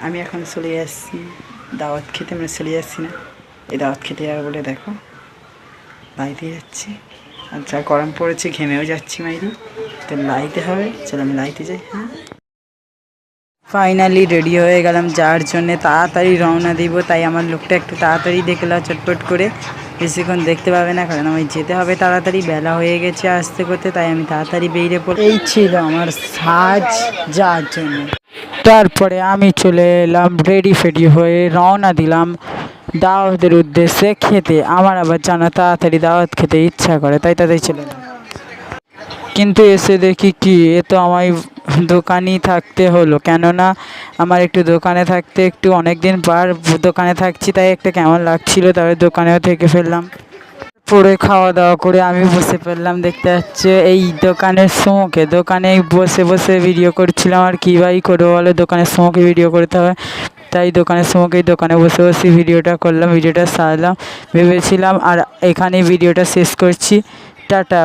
আমি এখন চলে যাচ্ছি দাওয়াত খেতে, মানে চলে যাচ্ছি না, এই দাওয়াত খেতে যাবো বলে দেখো লাইতে যাচ্ছি। আর যা গরম পড়েছে ঘেমেও যাচ্ছি মাইরি, তো লাইতে হবে। চলো আমি লাইতে যাই। হ্যাঁ, ফাইনালি রেডি হয়ে গেলাম যাওয়ার জন্যে, তাড়াতাড়ি রওনা দিব। তাই আমার লোকটা একটু তাড়াতাড়ি দেখলাম, চটপট করে, বেশিক্ষণ দেখতে পাবে না, কারণ আমি যেতে হবে তাড়াতাড়ি, বেলা হয়ে গেছে আসতে করতে। তাই আমি তাড়াতাড়ি বেরিয়ে পড়ি। এই ছিল আমার সাজ যাওয়ার জন্য। তারপরে আমি চলে এলাম রেডি ফেডি হয়ে, রওনা দিলাম দাওয়াতের উদ্দেশ্যে খেতে। আমার আবার জানা তাড়াতাড়ি দাওয়াত খেতে ইচ্ছা করে, তাই তাড়াতাড়ি চলে এলাম। কিন্তু এসে দেখি কি, এ তো আমায় দোকানেই থাকতে হলো, কেননা আমার একটু দোকানে থাকতে একটু অনেক দিন পর দোকানে থাকছি, তাই একটা কেমন লাগছিল। তবে দোকানেও থেকে ফেললাম। পরে খাওয়া দাওয়া করে আমি বসে পড়লাম, দেখতে পাচ্ছে এই দোকানের স্মোকে, দোকানে বসে বসে ভিডিও করছিলাম। আর কী ভাই করবো বলো, দোকানের স্মোকে ভিডিও করতে হবে, তাই দোকানের স্মোকে দোকানে বসে বসে ভিডিওটা করলাম, ভিডিওটা সারলাম ভেবেছিলাম। আর এখানেই ভিডিওটা শেষ করছি, টাটা।